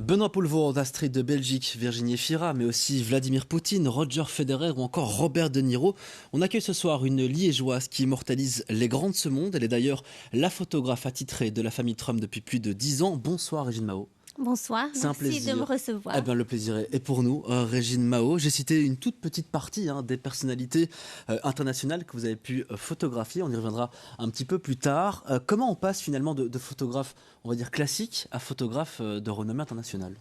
Benoît Poelvoorde, Astrid de Belgique, Virginie Efira, mais aussi Vladimir Poutine, Roger Federer ou encore Robert De Niro. On accueille ce soir une liégeoise qui immortalise les grands de ce monde. Elle est d'ailleurs la photographe attitrée de la famille Trump depuis plus de 10 ans. Bonsoir Régine Mao. Bonsoir, merci de me recevoir. Eh bien, le plaisir est pour nous, Régine Mao. J'ai cité une toute petite partie des personnalités internationales que vous avez pu photographier. On y reviendra un petit peu plus tard. Comment on passe finalement de photographe, on va dire classique, à photographe de renommée internationale ?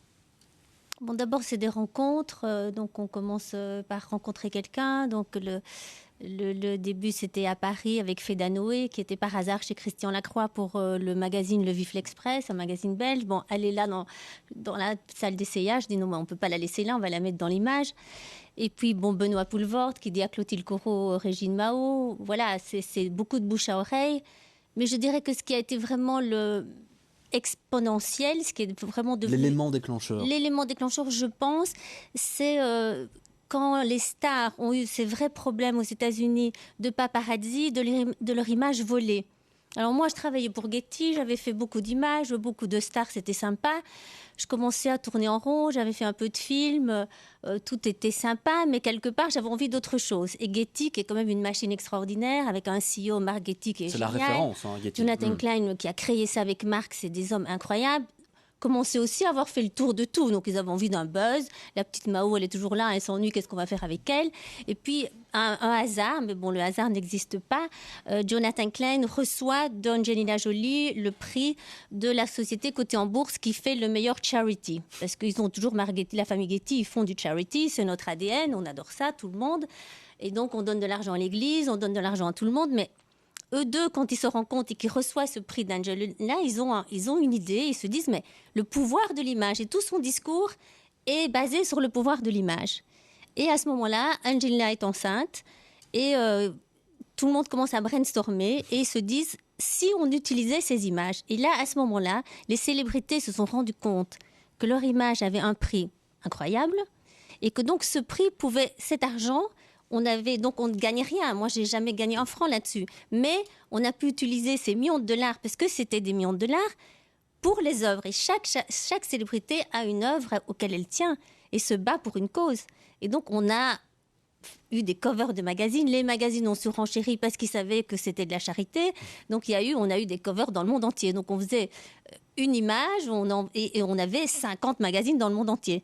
Bon, d'abord, c'est des rencontres. Donc, on commence par rencontrer quelqu'un. Donc, le début, c'était à Paris avec Feda Noé, qui était par hasard chez Christian Lacroix pour le magazine Le Vif l'Express, un magazine belge. Bon, elle est là dans la salle d'essayage. Je dis non, on ne peut pas la laisser là, on va la mettre dans l'image. Et puis, bon, Benoît Poelvoorde qui dit à Clotilde Corot, Régine Mao. Voilà, c'est beaucoup de bouche à oreille. Mais je dirais que ce qui a été vraiment exponentiel, ce qui est vraiment devenu... L'élément déclencheur. L'élément déclencheur, je pense, c'est quand les stars ont eu ces vrais problèmes aux États-Unis de paparazzi, de leur image volée. Alors moi, je travaillais pour Getty, j'avais fait beaucoup d'images, beaucoup de stars, c'était sympa. Je commençais à tourner en rond, j'avais fait un peu de films, tout était sympa, mais quelque part, j'avais envie d'autre chose. Et Getty, qui est quand même une machine extraordinaire, avec un CEO, Mark Getty, qui est génial. C'est la référence, Getty. Jonathan Klein, qui a créé ça avec Mark, c'est des hommes incroyables. Commençaient aussi à avoir fait le tour de tout. Donc, ils avaient envie d'un buzz. La petite Mao, elle est toujours là, elle s'ennuie, qu'est-ce qu'on va faire avec elle? Et puis, un hasard, mais bon, le hasard n'existe pas. Jonathan Klein reçoit d'Angelina Jolie le prix de la société cotée en bourse qui fait le meilleur charity. Parce qu'ils ont toujours, la famille Getty, ils font du charity, c'est notre ADN, on adore ça, tout le monde. Et donc, on donne de l'argent à l'église, on donne de l'argent à tout le monde, mais eux deux, quand ils se rencontrent et qu'ils reçoivent ce prix d'Angelina, ils ont une idée, ils se disent, mais le pouvoir de l'image, et tout son discours est basé sur le pouvoir de l'image. Et à ce moment-là, Angelina est enceinte, et tout le monde commence à brainstormer, et ils se disent, si on utilisait ces images, et là, à ce moment-là, les célébrités se sont rendues compte que leur image avait un prix incroyable, et que donc ce prix pouvait, cet argent... on ne gagnait rien. Moi, j'ai jamais gagné un franc là-dessus. Mais on a pu utiliser ces millions de dollars, parce que c'était des millions de dollars, pour les œuvres. Et chaque célébrité a une œuvre auquel elle tient et se bat pour une cause. Et donc, on a eu des covers de magazines. Les magazines ont surenchéri parce qu'ils savaient que c'était de la charité. Donc, on a eu des covers dans le monde entier. Donc, on faisait une image et on avait 50 magazines dans le monde entier.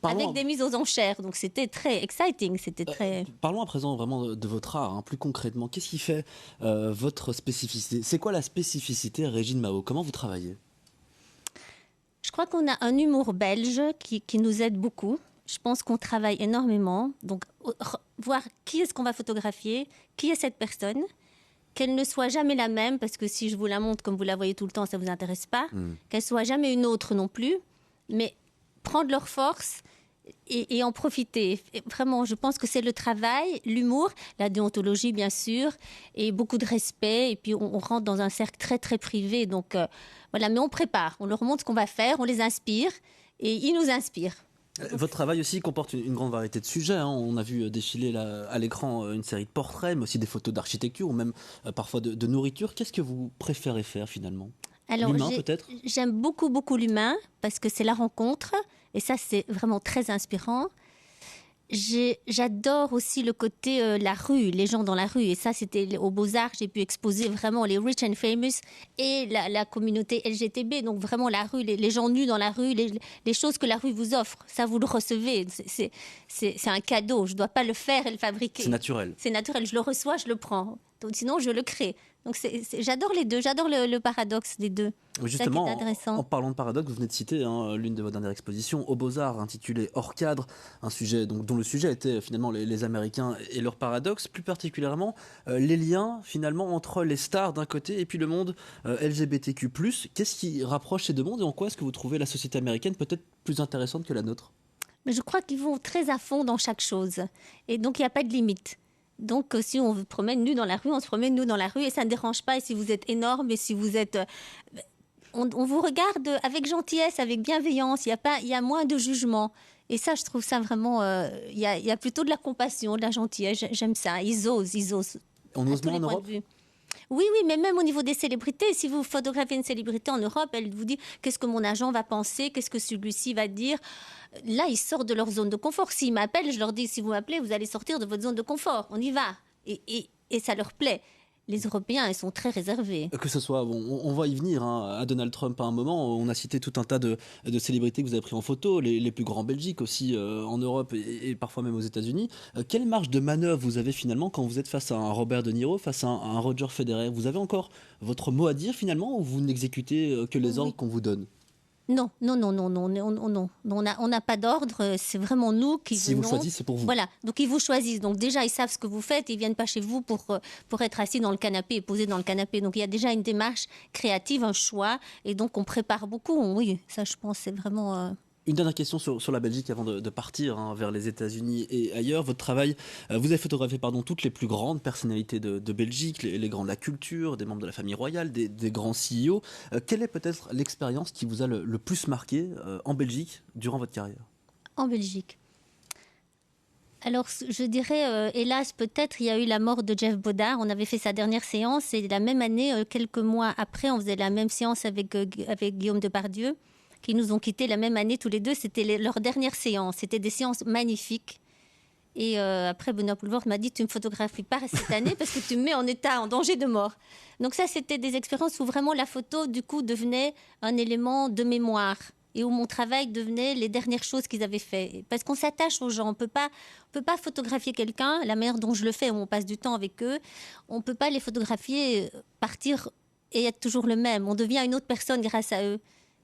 Avec des mises aux enchères, donc c'était très exciting, c'était très... Parlons à présent vraiment de votre art, plus concrètement. Qu'est-ce qui fait votre spécificité? C'est quoi la spécificité, Régine Mao? Comment vous travaillez? Je crois qu'on a un humour belge qui nous aide beaucoup. Je pense qu'on travaille énormément. Donc, voir qui est-ce qu'on va photographier, qui est cette personne, qu'elle ne soit jamais la même, parce que si je vous la montre comme vous la voyez tout le temps, ça ne vous intéresse pas. Qu'elle soit jamais une autre non plus, mais prendre leur force et en profiter. Et vraiment, je pense que c'est le travail, l'humour, la déontologie, bien sûr, et beaucoup de respect. Et puis, on rentre dans un cercle très, très privé. Donc, voilà, mais on prépare. On leur montre ce qu'on va faire, on les inspire, et ils nous inspirent. Votre travail aussi comporte une grande variété de sujets. On a vu défiler là, à l'écran une série de portraits, mais aussi des photos d'architecture ou même parfois de nourriture. Qu'est-ce que vous préférez faire finalement? Alors, l'humain peut-être? J'aime beaucoup, beaucoup l'humain parce que c'est la rencontre et ça, c'est vraiment très inspirant. J'adore aussi le côté la rue, les gens dans la rue. Et ça, c'était aux Beaux-Arts, j'ai pu exposer vraiment les rich and famous et la communauté LGTB. Donc vraiment la rue, les gens nus dans la rue, les choses que la rue vous offre. Ça, vous le recevez. C'est un cadeau. Je ne dois pas le faire et le fabriquer. C'est naturel. C'est naturel. Je le reçois, je le prends. Donc, sinon, je le crée. Donc j'adore les deux. J'adore le paradoxe des deux. Justement, en parlant de paradoxe, vous venez de citer l'une de vos dernières expositions aux Beaux-Arts intitulée Hors cadre, un sujet dont le sujet était finalement les Américains et leurs paradoxes, plus particulièrement les liens finalement entre les stars d'un côté et puis le monde LGBTQ+. Qu'est-ce qui rapproche ces deux mondes et en quoi est-ce que vous trouvez la société américaine peut-être plus intéressante que la nôtre? Mais je crois qu'ils vont très à fond dans chaque chose et donc il n'y a pas de limite. Donc, si on vous promène nu dans la rue, on se promène nu dans la rue et ça ne dérange pas. Et si vous êtes énorme et si vous êtes... On vous regarde avec gentillesse, avec bienveillance. Il y a moins de jugement. Et ça, je trouve ça vraiment... Il y a plutôt de la compassion, de la gentillesse. J'aime ça. Ils osent. On ose moins en Europe? Oui, mais même au niveau des célébrités, si vous photographiez une célébrité en Europe, elle vous dit qu'est-ce que mon agent va penser, qu'est-ce que celui-ci va dire. Là, ils sortent de leur zone de confort. S'ils m'appellent, je leur dis, si vous m'appelez, vous allez sortir de votre zone de confort. On y va. Et ça leur plaît. Les Européens, ils sont très réservés. Que ce soit, on va y venir, hein, à Donald Trump à un moment, on a cité tout un tas de célébrités que vous avez pris en photo, les plus grands en Belgique aussi, en Europe et parfois même aux États-Unis. Quelle marge de manœuvre vous avez finalement quand vous êtes face à un Robert De Niro, face à un Roger Federer? Vous avez encore votre mot à dire finalement ou vous n'exécutez que les ordres qu'on vous donne? Non. On n'a pas d'ordre. C'est vraiment nous qui venons. Si vous choisissez, c'est pour vous. Voilà. Donc ils vous choisissent. Donc déjà, ils savent ce que vous faites. Ils viennent pas chez vous pour être assis dans le canapé et posés dans le canapé. Donc il y a déjà une démarche créative, un choix. Et donc on prépare beaucoup. Oui, ça, je pense, c'est vraiment. Une dernière question sur la Belgique avant de partir vers les États-Unis et ailleurs. Votre travail, vous avez photographié toutes les plus grandes personnalités de Belgique, les grands de la culture, des membres de la famille royale, des grands CEO. Quelle est peut-être l'expérience qui vous a le plus marqué en Belgique durant votre carrière? En Belgique. Alors, je dirais, hélas, peut-être, il y a eu la mort de Jeff Bodard. On avait fait sa dernière séance et la même année, quelques mois après, on faisait la même séance avec Guillaume Depardieu, qui nous ont quittés la même année tous les deux. C'était leur dernière séance. C'était des séances magnifiques. Et après, Benoît Poelvoort m'a dit, tu ne me photographies pas cette année parce que tu me mets en danger de mort. Donc ça, c'était des expériences où vraiment la photo, du coup, devenait un élément de mémoire et où mon travail devenait les dernières choses qu'ils avaient fait. Parce qu'on s'attache aux gens. On peut pas photographier quelqu'un, la manière dont je le fais, où on passe du temps avec eux. On ne peut pas les photographier, partir et être toujours le même. On devient une autre personne grâce à eux.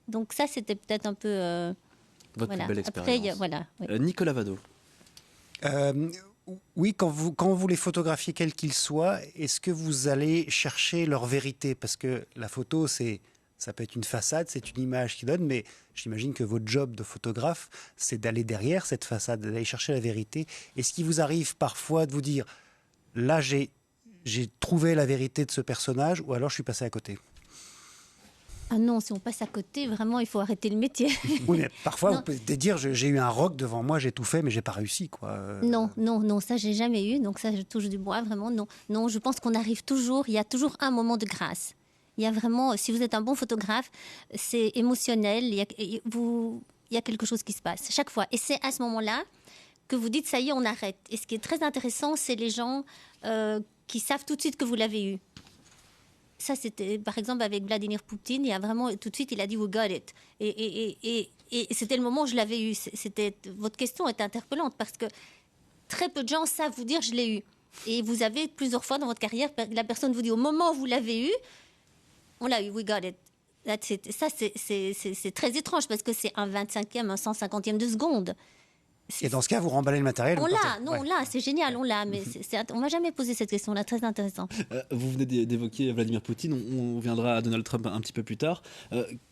Donc ça, c'était peut-être un peu... Votre plus belle expérience. Après, oui. Nicolas Vado. Oui, quand vous les photographiez quels qu'ils soient, est-ce que vous allez chercher leur vérité? Parce que la photo, ça peut être une façade, c'est une image qui donne, mais j'imagine que votre job de photographe, c'est d'aller derrière cette façade, d'aller chercher la vérité. Est-ce qu'il vous arrive parfois de vous dire, là, j'ai trouvé la vérité de ce personnage, ou alors je suis passé à côté? Ah non, si on passe à côté, vraiment, il faut arrêter le métier. Oui, mais parfois, on peut dire, j'ai eu un roc devant moi, j'ai tout fait, mais j'ai pas réussi, quoi. Non, ça, j'ai jamais eu. Donc ça, je touche du bois, vraiment, non. Non, je pense qu'on arrive toujours, il y a toujours un moment de grâce. Il y a vraiment, si vous êtes un bon photographe, c'est émotionnel, il y a quelque chose qui se passe, chaque fois. Et c'est à ce moment-là que vous dites, ça y est, on arrête. Et ce qui est très intéressant, c'est les gens qui savent tout de suite que vous l'avez eu. Ça, c'était, par exemple, avec Vladimir Poutine, il y a vraiment, tout de suite, il a dit « we got it ». Et c'était le moment où je l'avais eu. Votre question est interpellante parce que très peu de gens savent vous dire « je l'ai eu ». Et vous avez plusieurs fois dans votre carrière, la personne vous dit « au moment où vous l'avez eu, on l'a eu, we got it ». Ça, c'est très étrange parce que c'est un 25e, un 150e de seconde. Et dans ce cas, vous remballez le matériel? On l'a, c'est génial, on l'a, mais on m'a jamais posé cette question-là, très intéressant. Vous venez d'évoquer Vladimir Poutine, on viendra à Donald Trump un petit peu plus tard.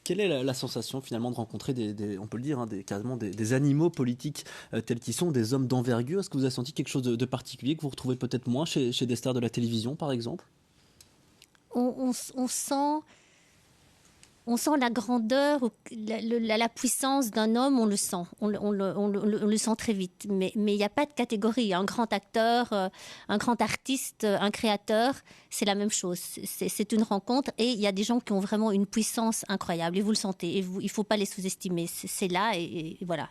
Quelle est la sensation finalement de rencontrer on peut le dire, carrément des animaux politiques tels qu'ils sont, des hommes d'envergure? Est-ce que vous avez senti quelque chose de particulier que vous retrouvez peut-être moins chez des stars de la télévision, par exemple? On sent la grandeur, la puissance d'un homme, on le sent. On le sent très vite. Mais il n'y a pas de catégorie. Un grand acteur, un grand artiste, un créateur, c'est la même chose. C'est une rencontre et il y a des gens qui ont vraiment une puissance incroyable. Et vous le sentez. Et il ne faut pas les sous-estimer. C'est là et voilà.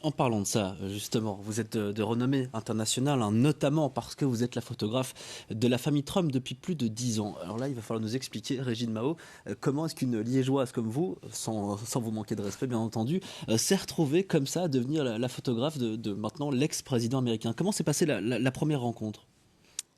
En parlant de ça, justement, vous êtes de renommée internationale, notamment parce que vous êtes la photographe de la famille Trump depuis plus de 10 ans. Alors là, il va falloir nous expliquer, Régine Mao, comment est-ce qu'une liégeoise comme vous, sans vous manquer de respect bien entendu, s'est retrouvée comme ça à devenir la photographe de maintenant l'ex-président américain. Comment s'est passée la première rencontre ?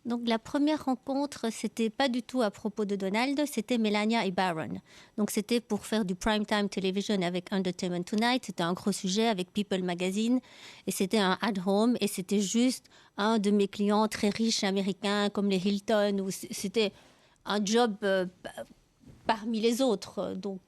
Donc la première rencontre, c'était pas du tout à propos de Donald, c'était Melania et Barron. Donc c'était pour faire du primetime television avec Entertainment Tonight. C'était un gros sujet avec People Magazine et c'était un at-home et c'était juste un de mes clients très riches américains comme les Hilton. Où c'était un job parmi les autres. Donc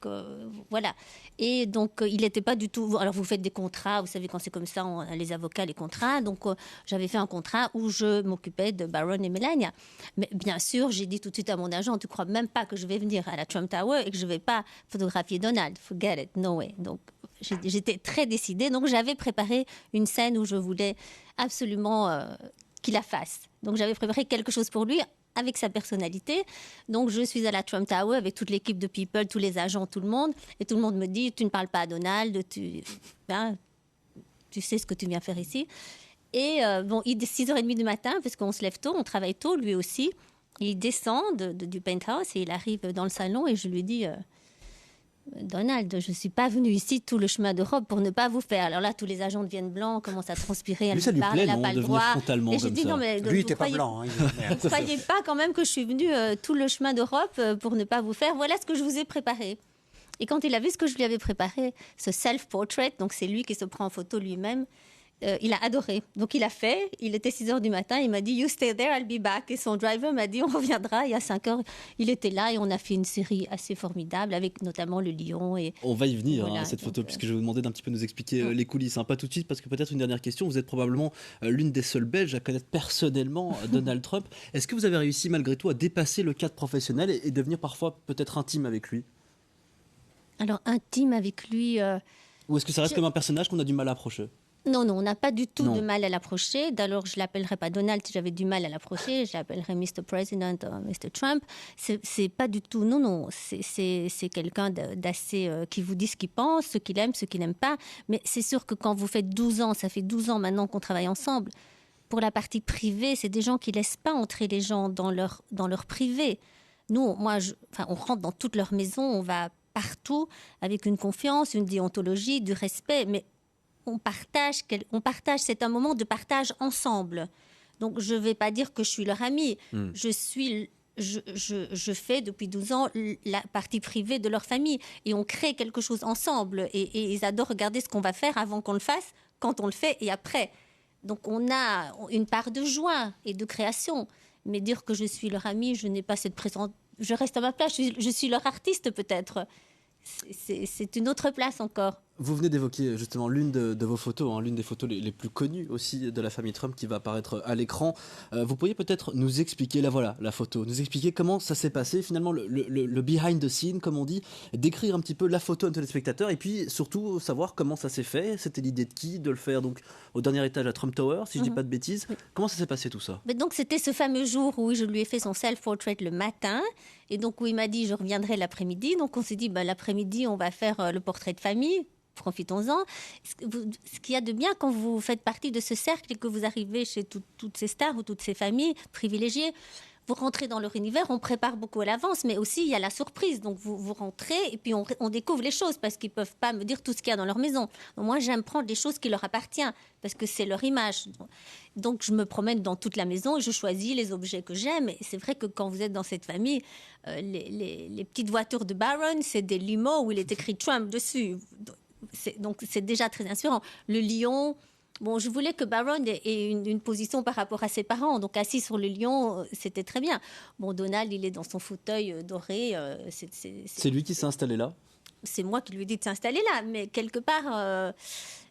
voilà. Et donc il n'était pas du tout. Alors vous faites des contrats, vous savez quand c'est comme ça, les avocats, les contrats. Donc j'avais fait un contrat où je m'occupais de Barron et Melania. Mais bien sûr, j'ai dit tout de suite à mon agent, tu crois même pas que je vais venir à la Trump Tower et que je vais pas photographier Donald. Forget it, no way. Donc j'étais très décidée. Donc j'avais préparé une scène où je voulais absolument qu'il la fasse. Donc j'avais préparé quelque chose pour lui avec sa personnalité. Donc, je suis à la Trump Tower avec toute l'équipe de People, tous les agents, tout le monde. Et tout le monde me dit, tu ne parles pas à Donald, tu sais ce que tu viens faire ici. Et il est 6h30 du matin, parce qu'on se lève tôt, on travaille tôt, lui aussi. Il descend du penthouse et il arrive dans le salon et je lui dis... Donald, je ne suis pas venue ici tout le chemin d'Europe pour ne pas vous faire. Alors là, tous les agents deviennent blancs, commencent à transpirer, elle me parle, elle n'a pas le droit. Et je dis non, mais lui, il n'était pas blanc. Vous ne croyez pas quand même que je suis venue tout le chemin d'Europe pour ne pas vous faire. Voilà ce que je vous ai préparé. Et quand il a vu ce que je lui avais préparé, ce self-portrait, donc c'est lui qui se prend en photo lui-même, il a adoré. Donc il a fait, il était 6h du matin, il m'a dit « You stay there, I'll be back ». Et son driver m'a dit « On reviendra ». Et à 5h, il était là et on a fait une série assez formidable avec notamment le lion. Et on va y venir à cette photo, puisque je vais vous demander d'un petit peu nous expliquer les coulisses. Pas tout de suite, parce que peut-être une dernière question. Vous êtes probablement l'une des seules Belges à connaître personnellement Donald Trump. Est-ce que vous avez réussi malgré tout à dépasser le cadre professionnel et devenir parfois peut-être intime avec lui ? Alors intime avec lui... Ou est-ce que ça reste comme un personnage qu'on a du mal à approcher ? Non, on n'a pas du tout de mal à l'approcher. D'ailleurs, je ne l'appellerais pas Donald si j'avais du mal à l'approcher. Je l'appellerais Mr. President, Mr. Trump. C'est pas du tout... Non. C'est quelqu'un d'assez... qui vous dit ce qu'il pense, ce qu'il aime, ce qu'il n'aime pas. Mais c'est sûr que quand vous faites 12 ans, ça fait 12 ans maintenant qu'on travaille ensemble, pour la partie privée, c'est des gens qui ne laissent pas entrer les gens dans leur privé. Nous, on rentre dans toute leur maison, on va partout avec une confiance, une déontologie, du respect, mais on partage, c'est un moment de partage ensemble. Donc, je ne vais pas dire que je suis leur amie. Je fais depuis 12 ans la partie privée de leur famille. Et on crée quelque chose ensemble. Et ils adorent regarder ce qu'on va faire avant qu'on le fasse, quand on le fait et après. Donc, on a une part de joie et de création. Mais dire que je suis leur amie, je n'ai pas cette présence. Je reste à ma place. Je suis leur artiste, peut-être. C'est une autre place encore. Vous venez d'évoquer justement l'une de vos photos, l'une des photos les plus connues aussi de la famille Trump qui va apparaître à l'écran. Vous pourriez peut-être nous expliquer, la photo, nous expliquer comment ça s'est passé, finalement le behind the scene, comme on dit, décrire un petit peu la photo à nos téléspectateurs et puis surtout savoir comment ça s'est fait. C'était l'idée de qui de le faire donc au dernier étage à Trump Tower, si je ne dis pas de bêtises. Oui. Comment ça s'est passé tout ça ? Mais donc c'était ce fameux jour où je lui ai fait son self-portrait le matin et donc où il m'a dit je reviendrai l'après-midi. Donc on s'est dit l'après-midi on va faire le portrait de famille. Profitons-en. Ce qu'il y a de bien quand vous faites partie de ce cercle et que vous arrivez chez toutes ces stars ou toutes ces familles privilégiées, vous rentrez dans leur univers, on prépare beaucoup à l'avance, mais aussi il y a la surprise. Donc vous rentrez et puis on découvre les choses parce qu'ils ne peuvent pas me dire tout ce qu'il y a dans leur maison. Donc, moi, j'aime prendre des choses qui leur appartiennent parce que c'est leur image. Donc je me promène dans toute la maison et je choisis les objets que j'aime. Et c'est vrai que quand vous êtes dans cette famille, les petites voitures de Barron, c'est des limos où il est écrit Trump dessus. Donc c'est déjà très inspirant. Le lion, je voulais que Barron ait une position par rapport à ses parents. Donc assis sur le lion, c'était très bien. Donald, il est dans son fauteuil doré. C'est lui qui s'est installé là ? C'est moi qui lui ai dit de s'installer là. Mais quelque part...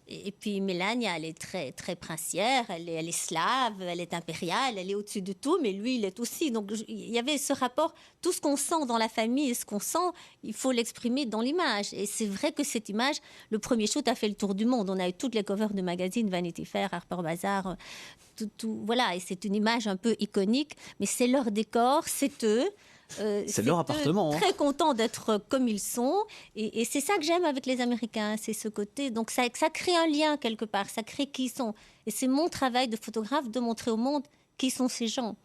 Et puis Melania, elle est très, très princière, elle est slave, elle est impériale, elle est au-dessus de tout, mais lui, il est aussi. Donc il y avait ce rapport, tout ce qu'on sent dans la famille et ce qu'on sent, il faut l'exprimer dans l'image. Et c'est vrai que cette image, le premier shoot a fait le tour du monde. On a eu toutes les covers de magazines, Vanity Fair, Harper's Bazaar, tout, voilà. Et c'est une image un peu iconique, mais c'est leur décor, c'est eux. C'est leur appartement. Très contents d'être comme ils sont. Et c'est ça que j'aime avec les Américains, c'est ce côté. Donc ça crée un lien quelque part, ça crée qui ils sont. Et c'est mon travail de photographe de montrer au monde qui sont ces gens.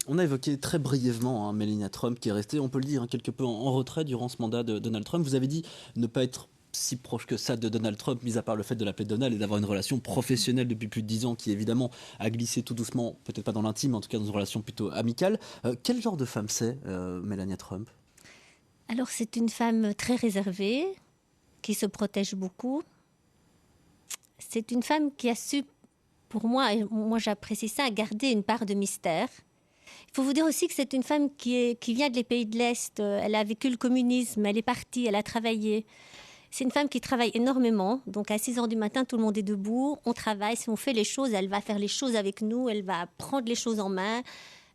On a évoqué très brièvement Melania Trump qui est restée, on peut le dire, quelque peu en retrait durant ce mandat de Donald Trump. Vous avez dit ne pas être si proche que ça de Donald Trump, mis à part le fait de l'appeler Donald et d'avoir une relation professionnelle depuis plus de 10 ans qui évidemment a glissé tout doucement, peut-être pas dans l'intime, mais en tout cas dans une relation plutôt amicale. Quel genre de femme c'est Melania Trump ? Alors c'est une femme très réservée, qui se protège beaucoup. C'est une femme qui a su, pour moi, et moi j'apprécie ça, garder une part de mystère. Il faut vous dire aussi que c'est une femme qui vient des pays de l'Est, elle a vécu le communisme, elle est partie, elle a travaillé. C'est une femme qui travaille énormément, donc à 6h du matin, tout le monde est debout, on travaille, si on fait les choses, elle va faire les choses avec nous, elle va prendre les choses en main,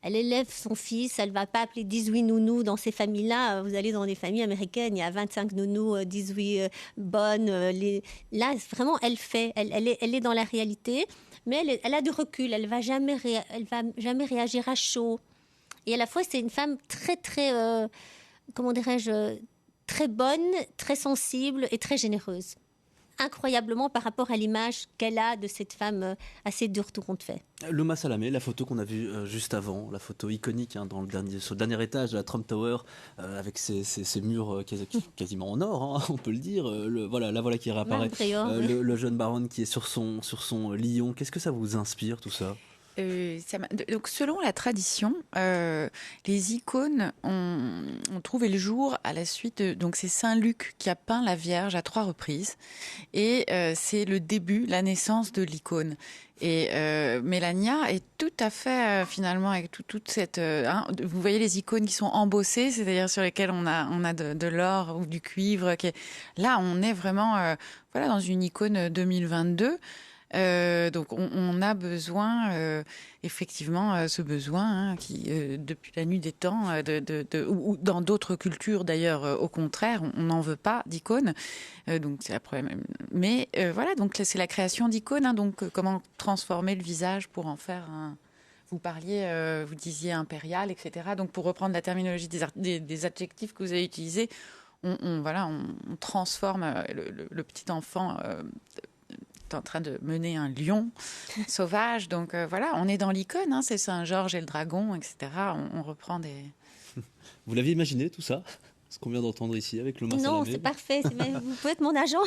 elle élève son fils, elle ne va pas appeler 18 nounous dans ces familles-là. Vous allez dans des familles américaines, il y a 25 nounous, 18 bonnes. Là, vraiment, elle fait, elle est dans la réalité, mais elle a du recul, elle va jamais réagir à chaud. Et à la fois, c'est une femme très, très, comment dirais-je, très bonne, très sensible et très généreuse. Incroyablement par rapport à l'image qu'elle a de cette femme assez dure tout compte fait. Louma Salamé, la photo qu'on a vue juste avant, la photo iconique dans sur le dernier étage de la Trump Tower, avec ces murs quasiment en or, hein, on peut le dire. La voilà qui réapparaît. Le jeune baron qui est sur son lion. Qu'est-ce que ça vous inspire, tout ça ? Donc, selon la tradition, les icônes ont trouvé le jour à la suite donc c'est Saint Luc qui a peint la Vierge à 3 reprises et c'est le début, la naissance de l'icône. Et Mélania est tout à fait finalement avec toute cette vous voyez les icônes qui sont embossées, c'est-à-dire sur lesquelles on a de l'or ou du cuivre. Là, on est vraiment dans une icône 2022. Donc on a besoin, effectivement, ce besoin qui, depuis la nuit des temps, ou dans d'autres cultures d'ailleurs, au contraire, on n'en veut pas d'icônes. Donc c'est la problème. Mais donc c'est la création d'icônes. Donc comment transformer le visage pour en faire un. Vous parliez, vous disiez impérial, etc. Donc pour reprendre la terminologie des adjectifs que vous avez utilisés, on transforme le petit enfant. En train de mener un lion sauvage. Donc on est dans l'icône, c'est Saint-Georges et le dragon, etc. On reprend des... Vous l'aviez imaginé tout ça ? Ce qu'on vient d'entendre ici avec Louma Salamé. Non, c'est parfait. Vous pouvez être mon agent.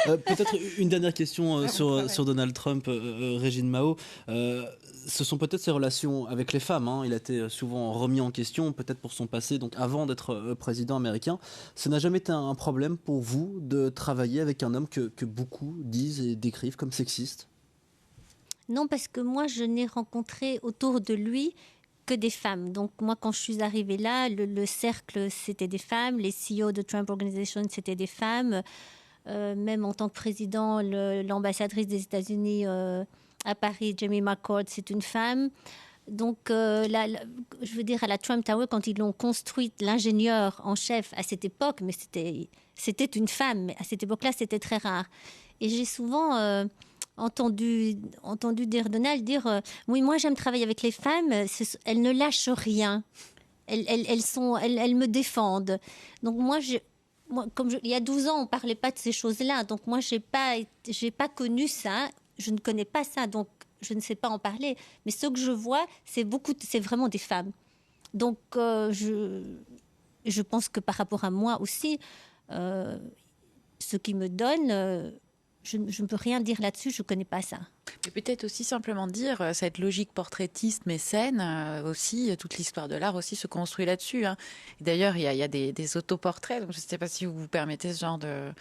Peut-être une dernière question sur Donald Trump, Régine Mao. Ce sont peut-être ses relations avec les femmes. Il a été souvent remis en question, peut-être pour son passé, donc avant d'être président américain. Ça n'a jamais été un problème pour vous de travailler avec un homme que beaucoup disent et décrivent comme sexiste ? Non, parce que moi, je n'ai rencontré autour de lui que des femmes. Donc moi, quand je suis arrivée là, le cercle, c'était des femmes. Les CEO de Trump Organization, c'était des femmes. Même en tant que président, l'ambassadrice des États-Unis à Paris, Jamie McCord, c'est une femme. Donc, je veux dire, à la Trump Tower, quand ils l'ont construite, l'ingénieur en chef à cette époque, mais c'était une femme. Mais à cette époque-là, c'était très rare. Et j'ai souvent entendu Donald dire oui, moi j'aime travailler avec les femmes, elles ne lâchent rien, elles me défendent. Donc moi, il y a 12 ans on parlait pas de ces choses-là, donc moi j'ai pas connu ça, je ne connais pas ça, donc je ne sais pas en parler, mais ce que je vois, c'est vraiment des femmes. Donc je pense que par rapport à moi aussi, ce qui me donne je ne peux rien dire là-dessus, je ne connais pas ça. Et peut-être aussi simplement dire, cette logique portraitiste mécène, aussi, toute l'histoire de l'art aussi se construit là-dessus. D'ailleurs, il y a des autoportraits, donc je ne sais pas si vous vous permettez ce genre de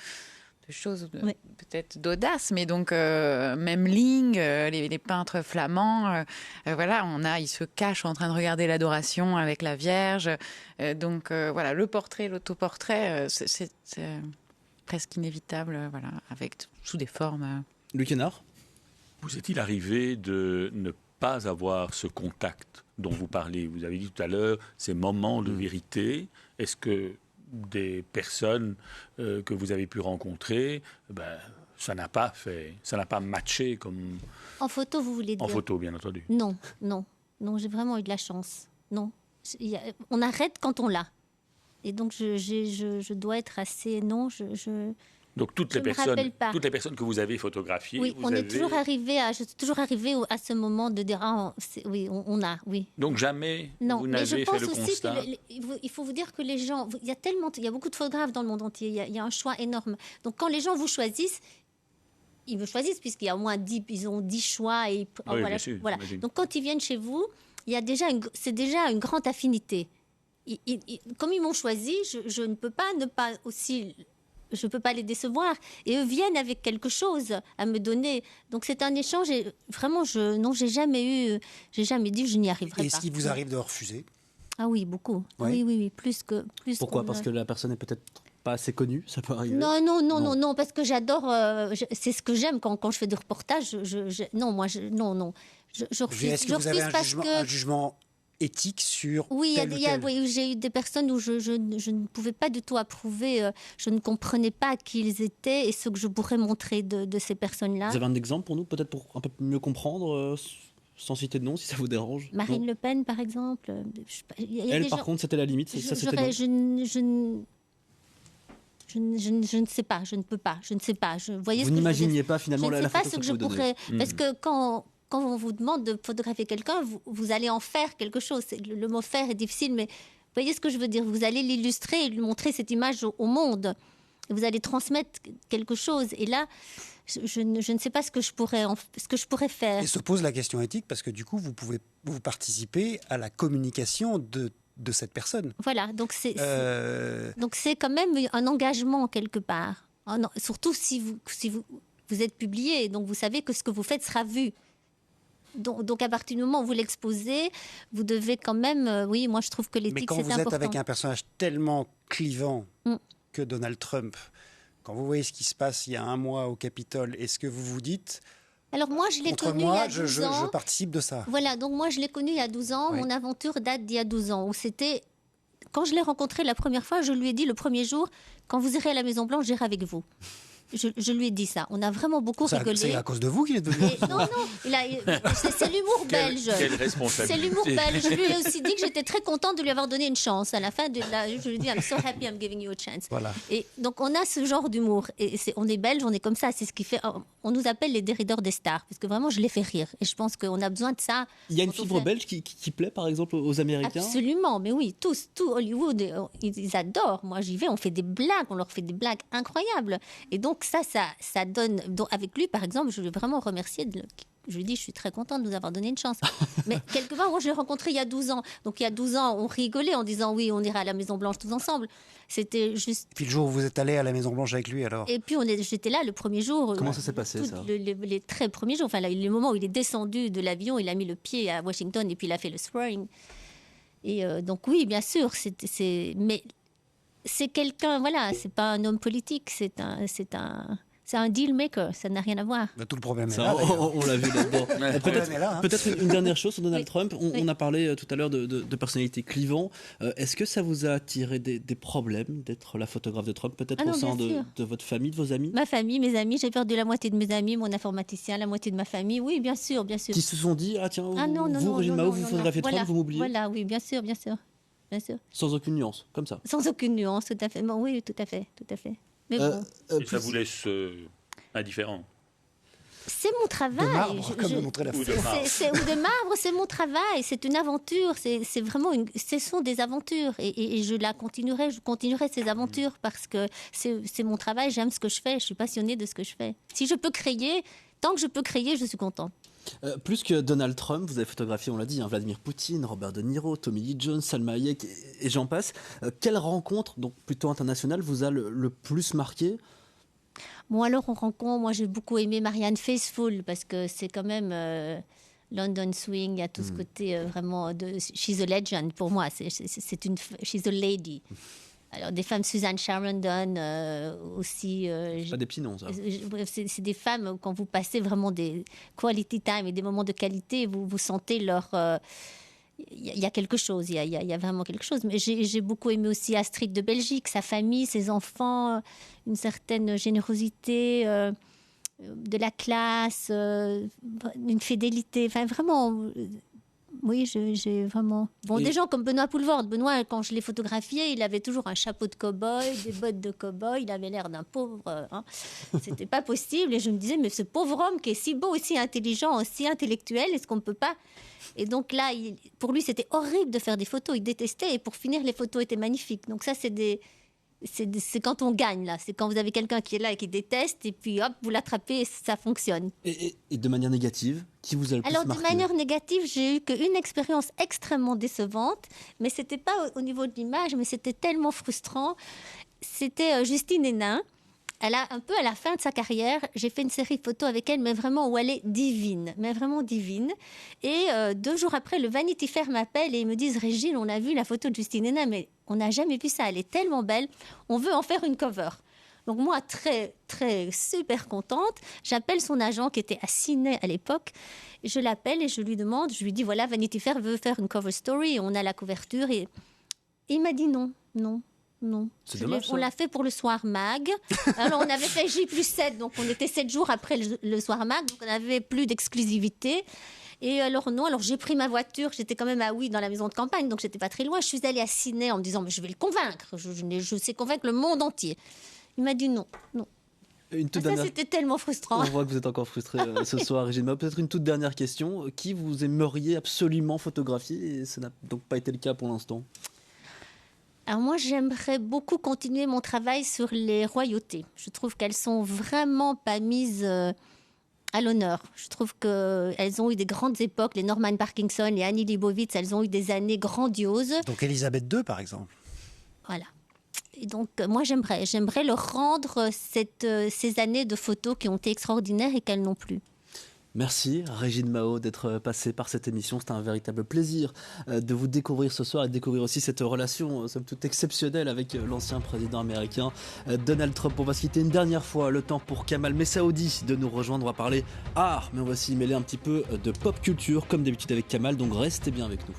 choses, oui. Peut-être d'audace, mais donc Memling, les peintres flamands, ils se cachent en train de regarder l'adoration avec la Vierge. Le portrait, l'autoportrait, c'est presque inévitable, sous des formes. Luc Hénard ? Vous est-il arrivé de ne pas avoir ce contact dont vous parlez ? Vous avez dit tout à l'heure ces moments de vérité. Est-ce que des personnes que vous avez pu rencontrer, ça n'a pas matché comme... En photo, vous voulez dire ? En photo, bien entendu. Non, j'ai vraiment eu de la chance. Non, on arrête quand on l'a. Et donc, je dois être assez... Non, Donc, toutes les personnes que vous avez photographiées... Oui, je suis toujours arrivée à ce moment de dire... on a. Donc, jamais vous n'avez fait le constat. Il faut vous dire que les gens... Il y a beaucoup de photographes dans le monde entier. Il y a un choix énorme. Donc, quand les gens vous choisissent, ils me choisissent puisqu'il y a au moins 10 choix. Et, bien sûr, voilà. Donc, quand ils viennent chez vous, c'est déjà une grande affinité. Comme ils m'ont choisi, je ne peux pas aussi, je peux pas les décevoir. Et eux viennent avec quelque chose à me donner. Donc c'est un échange. Et vraiment, j'ai jamais dit je n'y arriverai pas. Et est-ce qu'il vous arrive de refuser ? Ah oui, beaucoup. Ouais. Oui, plus. Pourquoi ? Parce que la personne est peut-être pas assez connue, ça peut arriver. Non, parce que j'adore. C'est ce que j'aime quand je fais du reportage. Je refuse. Est-ce que vous avez un jugement éthique sur j'ai eu des personnes où je ne pouvais pas du tout approuver, je ne comprenais pas qui ils étaient et ce que je pourrais montrer de ces personnes-là. Vous avez un exemple pour nous, peut-être pour un peu mieux comprendre sans citer de nom, si ça vous dérange? Marine Non. Le Pen, par exemple. Elle, par contre, c'était la limite. Ça, c'était bon. Je ne sais pas, je ne peux pas, je ne sais pas. Vous voyez Vous ce que n'imaginiez pas finalement je ne la sais pas photo ce que ça je pouvait donner. pourrais... Parce que quand on vous demande de photographier quelqu'un, vous allez en faire quelque chose. Le mot faire est difficile, mais vous voyez ce que je veux dire? Vous allez l'illustrer et lui montrer cette image au monde. Vous allez transmettre quelque chose. Et là, je ne sais pas ce que je pourrais faire. Et se pose la question éthique parce que du coup, vous participez à la communication de cette personne. Voilà, donc c'est quand même un engagement quelque part. Surtout si vous êtes publié, donc vous savez que ce que vous faites sera vu. Donc à partir du moment où vous l'exposez, vous devez quand même... oui, moi je trouve que l'éthique c'est important. Mais quand vous êtes avec un personnage tellement clivant que Donald Trump, quand vous voyez ce qui se passe il y a un mois au Capitole, est-ce que vous vous dites... Alors moi, je l'ai connu moi, il y a 12 ans. je participe de ça. Voilà, donc moi, je l'ai connu il y a 12 ans. Oui. Mon aventure date d'il y a 12 ans. Où c'était... Quand je l'ai rencontré la première fois, je lui ai dit le premier jour, quand vous irez à la Maison-Blanche, j'irai avec vous. Je lui ai dit ça. On a vraiment beaucoup rigolé. C'est à cause de vous qu'il est devenu. Non, c'est l'humour belge. Quelle responsabilité. C'est l'humour belge. Je lui ai aussi dit que j'étais très contente de lui avoir donné une chance. À la fin, je lui ai dit I'm so happy I'm giving you a chance. Voilà. Et donc on a ce genre d'humour. Et on est belge, on est comme ça. C'est ce qui fait. On nous appelle les dérideurs des stars parce que vraiment je les fais rire. Et je pense qu'on a besoin de ça. Il y a une fibre belge qui plaît par exemple aux Américains. Absolument, mais oui, tout Hollywood, ils adorent. Moi j'y vais, on fait des blagues, on leur fait des blagues incroyables. Et donc ça donne. Donc avec lui par exemple, je veux vraiment remercier. Je lui dis, je suis très contente de nous avoir donné une chance. Mais quelque part, moi, je l'ai rencontré il y a 12 ans. Donc, il y a 12 ans, on rigolait en disant, oui, on ira à la Maison-Blanche tous ensemble. C'était juste... Et puis le jour où vous êtes allé à la Maison-Blanche avec lui, alors? Et puis, j'étais là le premier jour. Comment ça s'est passé, ça? Les très premiers jours. Enfin, le moment où il est descendu de l'avion, il a mis le pied à Washington et puis il a fait le swearing. Et donc, oui, bien sûr. Mais c'est quelqu'un, voilà, c'est pas un homme politique, c'est un deal maker, ça n'a rien à voir. Bah, tout le problème est Ça, là. on l'a vu là-dedans. Peut-être une dernière chose sur Donald Trump. On a parlé tout à l'heure de personnalités clivantes. Est-ce que ça vous a attiré des problèmes d'être la photographe de Trump, peut-être au sein de votre famille, de vos amis? Ma famille, mes amis. J'ai perdu la moitié de mes amis, mon informaticien, la moitié de ma famille. Oui, bien sûr, bien sûr. Qui se sont dit, ah tiens, non, Régine Mahot, vous photographiez voilà, Trump, vous m'oubliez? Voilà, oui, bien sûr, bien sûr. Bien sûr. Sans aucune nuance, comme ça? Sans aucune nuance, tout à fait. Bon, oui, tout à fait, tout à fait. Mais bon. Et ça vous laisse indifférent? C'est mon travail. De marbre, comme le montrait la photo. Ou de marbre, c'est mon travail. C'est une aventure. C'est vraiment ce sont des aventures. Et je continuerai ces aventures parce que c'est mon travail. J'aime ce que je fais. Je suis passionnée de ce que je fais. Si je peux créer, tant que je peux créer, je suis contente. Plus que Donald Trump, vous avez photographié, on l'a dit, Vladimir Poutine, Robert De Niro, Tommy Lee Jones, Salma Hayek et j'en passe. Quelle rencontre, donc plutôt internationale, vous a le plus marqué? Bon, alors moi j'ai beaucoup aimé Marianne Faithfull parce que c'est quand même London Swing, il y a tout ce côté vraiment she's a legend pour moi, she's a lady. Alors des femmes, Suzanne Sarandon aussi. Pas des petits noms, ça. C'est des femmes, quand vous passez vraiment des quality time et des moments de qualité, vous sentez leur... Il y a quelque chose, il y a vraiment quelque chose. Mais j'ai beaucoup aimé aussi Astrid de Belgique, sa famille, ses enfants, une certaine générosité, de la classe, une fidélité. Enfin, vraiment, oui, j'ai vraiment... Bon, des gens comme Benoît Poulvorde. Benoît, quand je l'ai photographié, il avait toujours un chapeau de cow-boy, des bottes de cow-boy. Il avait l'air d'un pauvre... C'était pas possible. Et je me disais, mais ce pauvre homme qui est si beau, si intelligent, si intellectuel, est-ce qu'on ne peut pas... Et donc là, pour lui, c'était horrible de faire des photos. Il détestait. Et pour finir, les photos étaient magnifiques. Donc ça, c'est quand on gagne, là. C'est quand vous avez quelqu'un qui est là et qui déteste. Et puis, hop, vous l'attrapez et ça fonctionne. Et de manière négative, qui vous a le plus marqué? Alors, de manière négative, j'ai eu qu'une expérience extrêmement décevante. Mais ce n'était pas au niveau de l'image, mais c'était tellement frustrant. C'était Justine Hénin. Elle a un peu à la fin de sa carrière, j'ai fait une série de photos avec elle, mais vraiment où elle est divine, mais vraiment divine. Et 2 jours après, le Vanity Fair m'appelle et ils me disent, Régine, on a vu la photo de Justine Hénin, mais on n'a jamais vu ça, elle est tellement belle, on veut en faire une cover. Donc moi, très, très, super contente, j'appelle son agent qui était à Sydney à l'époque, je l'appelle et je lui demande, je lui dis, voilà, Vanity Fair veut faire une cover story, on a la couverture. Et il m'a dit non. C'est dommage, on l'a fait pour le Soir Mag. Alors, on avait fait J+7, donc on était 7 jours après le Soir Mag, donc on n'avait plus d'exclusivité. Et alors non, alors j'ai pris ma voiture, j'étais quand même à Oui dans la maison de campagne, donc j'étais pas très loin. Je suis allée à Sydney en me disant, mais je vais le convaincre, je sais convaincre le monde entier. Il m'a dit non. Ça, c'était tellement frustrant. On voit que vous êtes encore frustré ce soir, Régine Mao. Peut-être une toute dernière question. Qui vous aimeriez absolument photographier, et ça n'a donc pas été le cas pour l'instant? Alors moi, j'aimerais beaucoup continuer mon travail sur les royautés. Je trouve qu'elles sont vraiment pas mises à l'honneur. Je trouve qu'elles ont eu des grandes époques. Les Norman Parkinson, les Annie Leibovitz, elles ont eu des années grandioses. Donc Elisabeth II, par exemple. Voilà. Et donc, moi, j'aimerais leur rendre ces années de photos qui ont été extraordinaires et qu'elles n'ont plus. Merci Régine Mao d'être passée par cette émission. C'était un véritable plaisir de vous découvrir ce soir et de découvrir aussi cette relation somme toute exceptionnelle avec l'ancien président américain Donald Trump. On va se quitter une dernière fois, le temps pour Kamal Messaoudi de nous rejoindre. On va parler art, mais on va aussi y mêler un petit peu de pop culture comme d'habitude avec Kamal, donc restez bien avec nous.